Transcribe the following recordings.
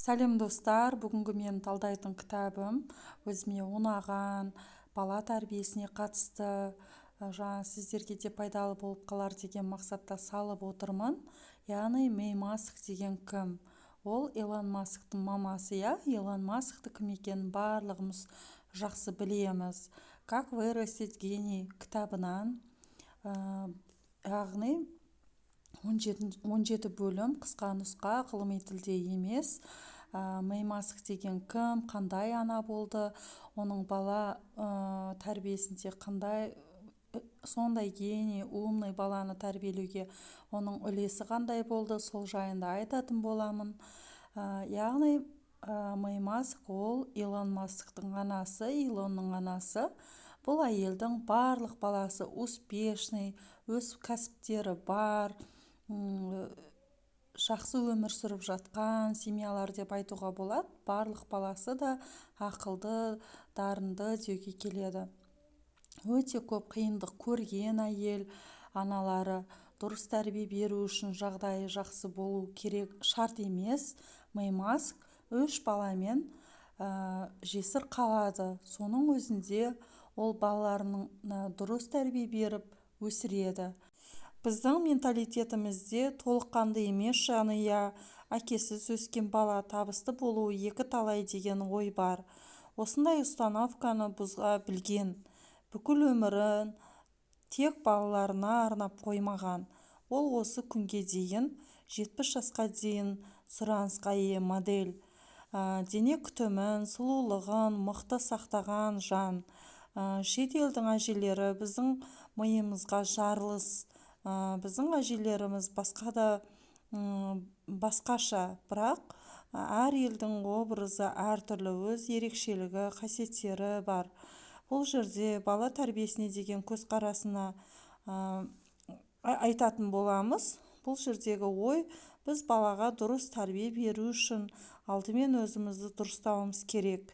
Сәлем достар, бүгінгі мен талдайтын кітабым өзіме ұнаған бала тәрбиесіне қатысты жаңа сіздерге де пайдалы болып қалар деген мақсатта салып отырмын. Яғни Мэй Маск деген кім? Ол Илон Масктың мамасы, Илон Маскты кім екенін барлығымыз жақсы білеміз. Как вырастить гений кітабынан, яғни 17 бөлім қысқа нұсқа, ғылыми тілде емес. Мэй Маск деген кім, қандай ана болды, оның бала тәрбиесінде қандай сондай гений, умный баланы тәрбиелеуге оның үлесі қандай болды, сол жайында айтатын боламын. Яғни Мэй Маск ол Илон Масктың анасы, Илонның анасы. Бұл әйелдің барлық баласы успешный, өз кәсіптері бар, жақсы өмір сүріп жатқан семьялар деп айтуға болады. Барлық баласы да ақылды, дарынды деуге келеді. Өте көп қиындық көрген әйел аналары дұрыс тәрбие беру үшін жағдайы жақсы болу керек шарт емес. Мэй Маск 3 баламен жесір қалады. Соның өзінде ол балаларының дұрыс тәрбие беріп өсіреді. Біздің менталитетімізде толыққанды емес жанұя, әкесіз өскен бала табысты болуы екі талай деген ой бар. Осындай установканы бұзға білген, бүкіл өмірін тек балаларына арнап қоймаған. Ол осы күнге дейін 70 жасқа дейін сұранысқа ие модель. Дене күтімін, сұлулығын мықты сақтаған жан. Шет елдің әжелері біздің миымызға жарылыс. Біздің әжелеріміз басқаша, бірақ әр елдің образы әртүрлі, өз ерекшелігі, қасиеттері бар. Бұл жерде бала тәрбиесіне деген көзқарасына айтатын боламыз. Бұл жердегі ой, біз балаға дұрыс тәрбие беру үшін алдымен өзімізді дұрыстауымыз керек.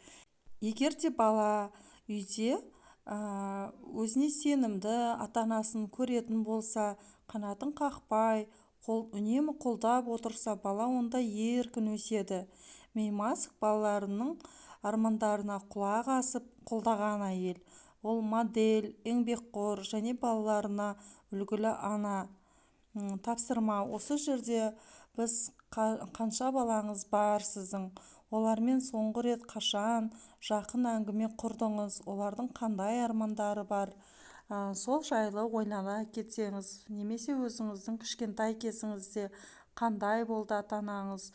Егер де бала үйде өзіне сенімді ата-анасын көретін болса, қанатын қақпай, үнемі қолдап отырса, бала онда еркін өседі. Мэй Маск балаларының армандарына құлақ асып қолдаған әйел. Ол модель, еңбекқор және балаларына үлгілі ана. Тапсырма: осы жерде біз қанша балаңыз бар сіздің? Олармен соңғы рет қашан жақын әңгіме құрдыңыз? Олардың қандай армандары бар? Сол жайлы ойлана кетсеңіз, немесе өзіңіздің кішкентай кезіңізде қандай болды ата-анаңыз,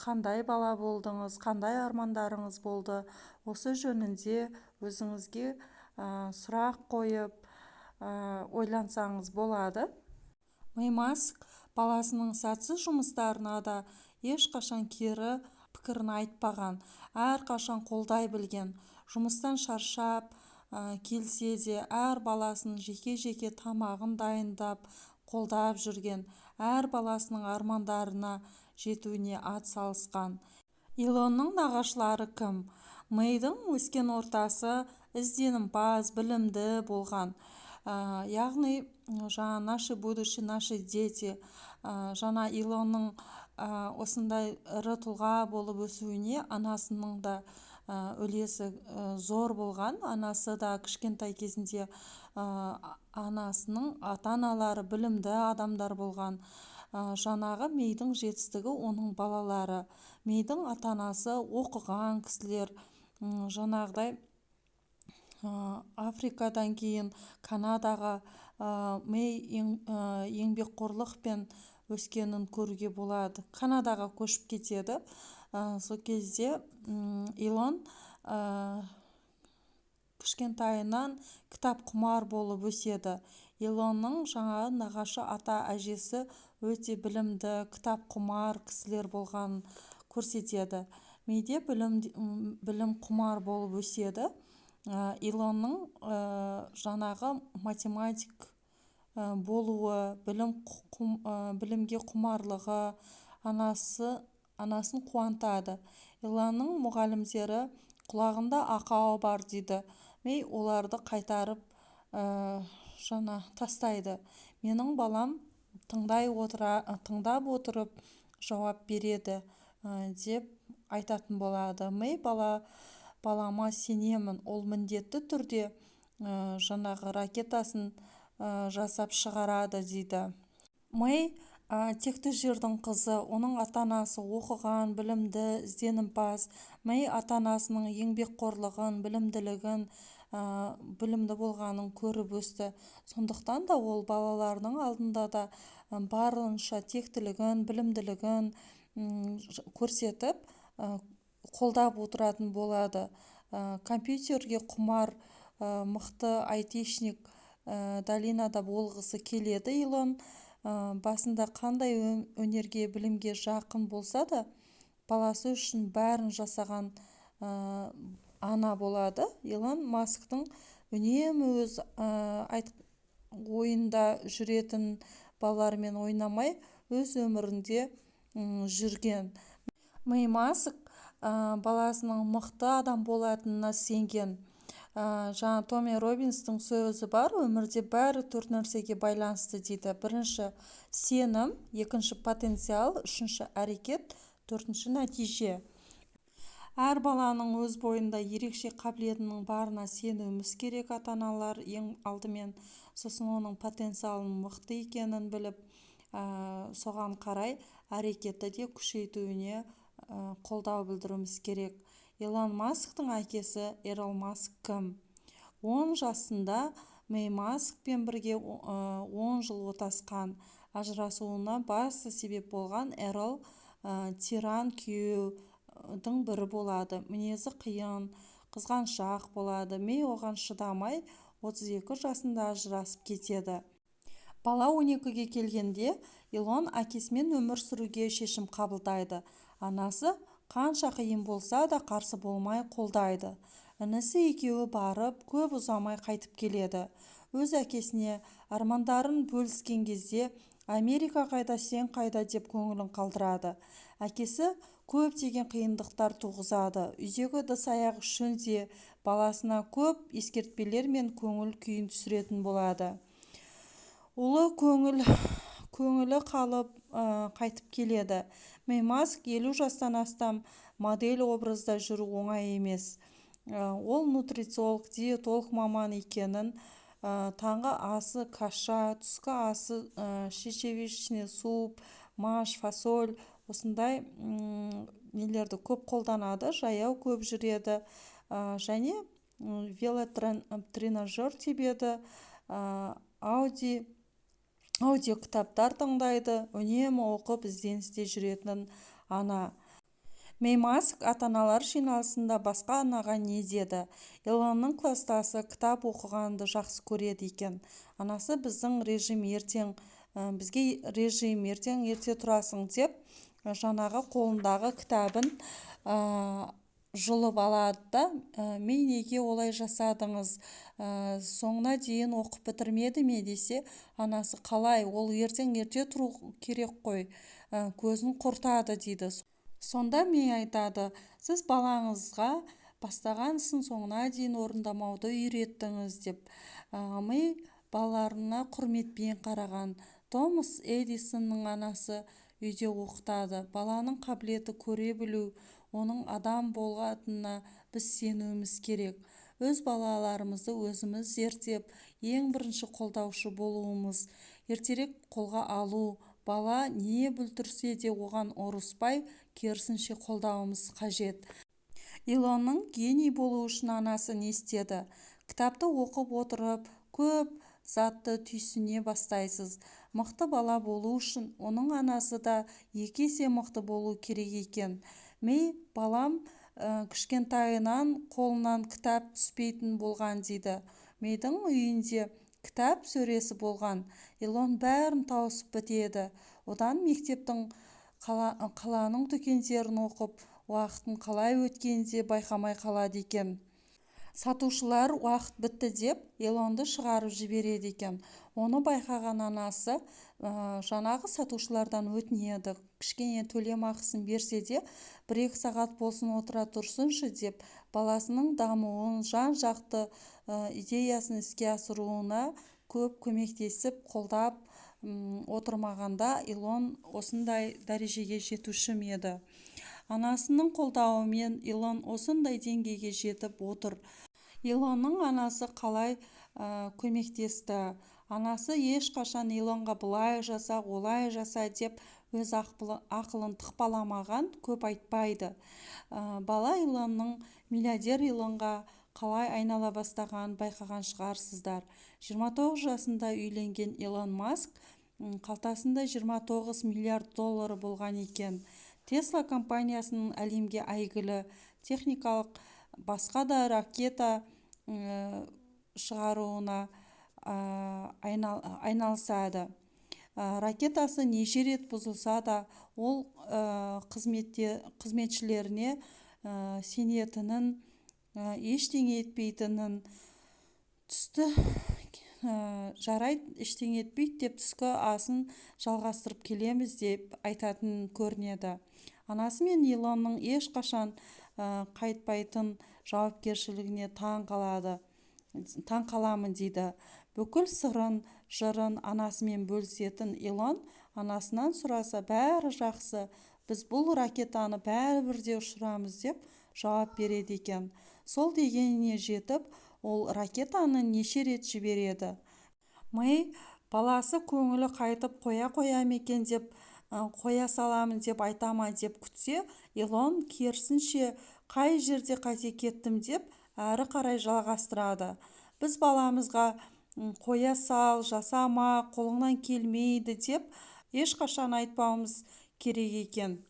қандай бала болдыңыз, қандай армандарыңыз болды? Осы жөнінде өзіңізге сұрақ қойып ойлансаңыз болады. Мэй Маск баласының сәтсіз жұмыстарына да ешқашан кері пікірін айтпаған, әрқашан қолдай білген. Жұмыстан шаршап келсе де әр баласының жеке-жеке тамағын дайындап қолдап жүрген, әр баласының армандарына жетуіне ат салысқан. Илонның нағашылары кім? Мэйдің өскен ортасы ізденімпаз, білімді болған. Яғни жаңа наши будущие, наши дети. Жаңа Илонның осындай ірі тұлға болып өсуіне анасының да үлесі зор болған. Анасы да кішкентай кезінде анасының ата-аналары білімді адамдар болған. Жаңағы Мэйдің жетістігі оның балалары. Мэйдің ата-анасы оқыған кісілер. Жаңағыдай Африкадан кейін Канадаға Мэй еңбекқорлықпен өскенін көруге болады. Канадаға көшіп кетеді. Сол кезде Илон кішкентайынан кітап құмар болып өседі. Илонның жаңағы нағашы ата-әжесі өте білімді, кітап құмар кісілер болғанын көрсетеді. Мэйде білім құмар болып өседі. Илонның жаңағы математик болуы, білімге құмарлығы анасын қуантады. Илонның мұғалімдері құлағында ақауы бар дейді. Мэй оларды қайтарып тастайды. Менің балам тыңдап отырып жауап береді. деп айтатын болады. Мэй балама сенемін, ол міндетті түрде жаңағы ракетасын жасап шығарады дейді. Мэй текті жердің қызы, оның ата-анасы оқыған, білімді, ізденімпаз. Мэй ата-анасының еңбекқорлығын, білімділігін, білімді болғанын көріп өсті. Сондықтан да ол балаларының алдында да барынша тектілігін, білімділігін көрсетіп, қолдап отыратын болады. Компьютерге құмар, мықты айтишник Далина да болғысы келеді. Илон басында қандай өнерге, білімге жақын болса да, баласы үшін бәрін жасаған ана болады. Илон Масктың үнемі өз ойында жүретін, балалармен ойнамай, өз өмірінде жүрген. Мэй Маск баласының мықты адам болатынына сенген. Жаңа Томи Роббинстің сөзі бар, өмірде бәрі 4 нәрсеге байланысты дейді. Бірінші сенім, екінші потенциал, үшінші әрекет, төртінші нәтиже. Әр баланың өз бойында ерекше қабілетінің барына сенуіміз керек. Ата-аналар ең алдымен, сосын оның потенциалының мықты екенін біліп, соған қарай әрекетті де күшейтуіне қолдау білдіруіміз керек. Илон Масктың әкесі Эрл Маск кім? 10 жасында Мэй Маскпен бірге 10 жыл отасқан. Ажырасуына басты себеп болған Эрл тиран күйеудің бірі болады. Мінезі қиын, қызғаншақ болады. Мэй оған шыдамай 32 жасында ажырасып кетеді. Бала 12-ге келгенде Илон әкесімен өмір сүруге шешім қабылдайды. Анасы қанша қиын болса да қарсы болмай қолдайды. Інісі екеуі барып, көп ұзамай қайтып келеді. Өз әкесіне армандарын бөліскен кезде Америка қайда, сен қайда деп көңілін қалдырады. Әкесі көптеген қиындықтар туғызады. Үйдегі ыдыс-аяқ үшін де баласына көп ескертпелер мен көңіл күйін түсіретін болады. Ұлы көңілі қалып қайтып келеді. Мэй Маск 50 жастан астам модель образда жүру оңай емес. Ол нутрициолог, диетолог маман екенін, таңғы асы каша, түскі асы шишевичный суп, маш, фасоль, осындай нелерді көп қолданады, жаяу көп жүреді, және велотренажер тебеді, аудио кітаптар тыңдайды, үнемі оқып ізденісте жүретін ана. Мэй Маск ата-аналар жиналысында басқа анаға не деді? Илонның кластасы кітап оқығанды жақсы көреді екен. Анасы бізге режим ертең ерте тұрасың деп, жаңағы қолындағы кітабын жұлып алады да, Мэй неге олай жасадыңыз? Соңына дейін оқып бітірмеді ме десе, анасы қалай, ол ертең ерте тұру керек қой, көзін құртады дейді. Сонда Мэй айтады, сіз балаңызға бастаған ісін соңына дейін орындамауды үйреттіңіз деп. Мэй балаларына құрметпен қараған. Томас Эдисонның анасы үйде оқытады. Баланың қабілеті көре білу, оның адам болғанына біз сенуіміз керек. Өз балаларымызды өзіміз зерттеп, ең бірінші қолдаушы болуымыз, ертерек қолға алу, бала не бүлдірсе де оған ұрыспай, керісінше қолдауымыз қажет. Илонның гений болу үшін анасы не істеді? Кітапты оқып отырып, көп затты түйсіне бастайсыз. Мықты бала болу үшін оның анасы да 2 есе мықты болу керек екен. Мэй балам кішкентайынан қолынан кітап түспейтін болған дейді. Мэйдің үйінде кітап сөресі болған. Илон бәрін тауысып бітеді. Одан мектептің қаланың дүкендерін оқып, уақытын қалай өткенде байқамай қалады екен. Сатушылар уақыт бітті деп, Илонды шығарып жібереді екен. Оны байқаған анасы жаңағы сатушылардан өтінеді. Кішкене төлем ақысын берсе де, 1-2 сағат болсын отыра тұрсыншы деп, баласының дамуын, жан-жақты идеясын іске асыруына көп көмектесіп, қолдап отырмағанда Илон осындай дәрежеге жетуші еді. Анасының қолдауымен Илон осындай деңгейге жетіп отыр. Илонның анасы қалай көмектесті? Анасы ешқашан Илонға былай жаса, олай жаса деп өз ақылын тықпаламаған, көп айтпайды. Бала Илонның миллиардер Илонға қалай айнала бастаған байқаған шығарсыздар. 29 жасында үйленген Илон Маск қалтасында 29 миллиард доллары болған екен. Тесла компаниясының әлемге әйгілі техникалық басқа да ракета шығаруына айналысады. Ракетасы неше рет бұзылса да, ол қызметшілеріне сенетінін, ештеңе етпейтінін, түсті жарайды, ештеңе етпейді деп түскі асын жалғастырып келеміз деп айтатын көрінеді. Анасы мен Илонның ешқашан қайтпайтын жауапкершілігіне таң қаламын дейді. Бүкіл сырын, жырын анасымен бөлісетін Илон анасынан сұраса бәрі жақсы, біз бұл ракетаны бәрібірде ұшырамыз деп жауап береді екен. Сол дегеніне жетіп, ол ракетаны неше рет жібереді. Мэй баласы көңілі қайтып қоя мекен деп, қоя саламын деп айтама деп күтсе, Илон керісінше қай жерде қате кеттім деп әрі қарай жалғастырады. Біз баламызға қоя сал, жасама, қолыңнан келмейді деп ешқашан айтпауымыз керек екен.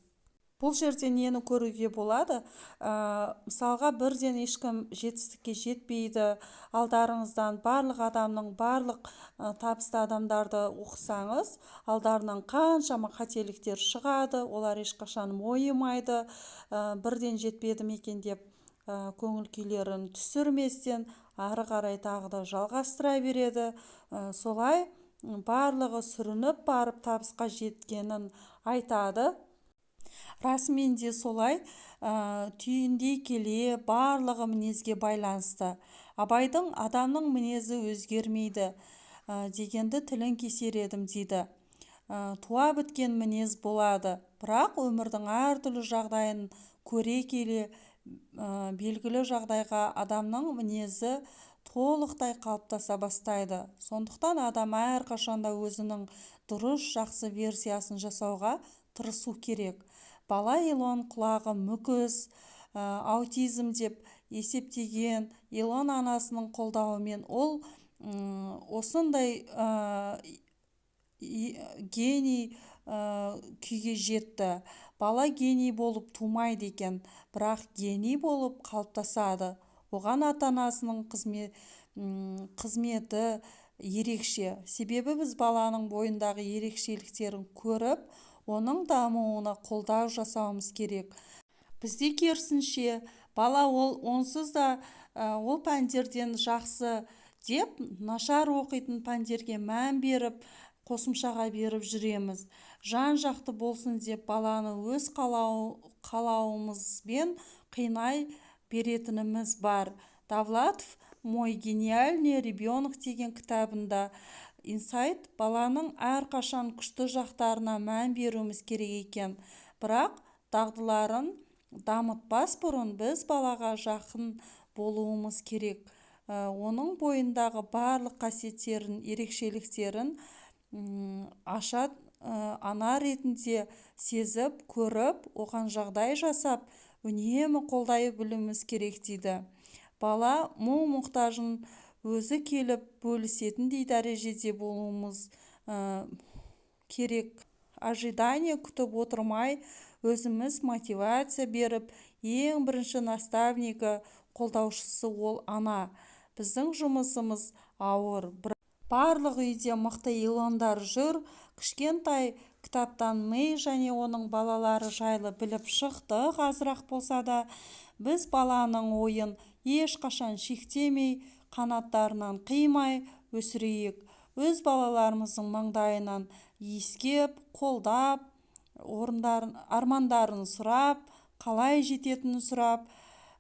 Бұл жерде нені көруге болады? Мысалға, бірден ешкім жетістікке жетпейді. Алдарыңыздан барлық адамның, барлық табысты адамдарды оқысаңыз, алдарынан қаншама қателіктер шығады, олар ешқашан мойымайды, бірден жетпедім екен деп көңіл күйлерін түсірместен ары қарай тағы да жалғастыра береді. Солай барлығы сүрініп барып табысқа жеткенін айтады. Расымен де солай, түйіндей келе барлығы мінезге байланысты. Абайдың адамның мінезі өзгермейді дегенді тілін кесер едім дейді. Туа біткен мінез болады, бірақ өмірдің әртүрлі жағдайын көре келе белгілі жағдайға адамның мінезі толықтай қалыптаса бастайды. Сондықтан адам әрқашанда өзінің дұрыс жақсы версиясын жасауға тырысу керек. Бала Илон құлағы мүкіс, аутизм деп есептеген Илон анасының қолдауымен ол осындай гений күйге жетті. Бала гений болып тумайды екен, бірақ гений болып қалыптасады. Оған ата-анасының қызметі ерекше. Себебі біз баланың бойындағы ерекшеліктерін көріп, оның дамуына қолдау жасауымыз керек. Бізде керісінше бала онсыз да ол пәндерден жақсы деп нашар оқитын пәндерге мән беріп, қосымшаға беріп жүреміз. Жан-жақты болсын деп баланы өз қалауымызбен қинай беретініміз бар. Довлатов «Мой гениальный ребенок» деген кітабында инсайт баланың әрқашан күшті жақтарына мән беруіміз керек екен. Бірақ дағдыларын дамытпас бұрын біз балаға жақын болуымыз керек. Оның бойындағы барлық қасиеттерін, ерекшеліктерін ана ретінде сезіп, көріп, оған жағдай жасап, үнемі қолдай білуіміз керек дейді. Бала мұқтажын өзі келіп бөлісетіндей дәрежеде болуымыз керек. Ожидание күтіп отырмай, өзіміз мотивация беріп, ең бірінші наставнигі, қолдаушысы ол ана. Біздің жұмысымыз ауыр. Барлық үйде мықты Илондар жүр. Кішкентай кітаптан Мэй және оның балалары жайлы біліп шықтық, азырақ болса да. Біз баланың ойын ешқашан шектемей, қанаттарынан қимай өсірейік. Өз балаларымыздың маңдайынан иіскеп, қолдап, армандарын сұрап, қалай жететінін сұрап,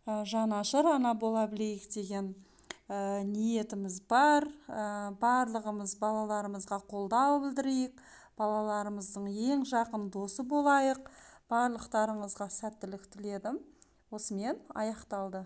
жанашыр ана бола білейік деген ниетіміз бар. Барлығымыз балаларымызға қолдау білдірейік, балаларымыздың ең жақын досы болайық. барлықтарыңызға сәттілік тіледім. Осымен аяқталды.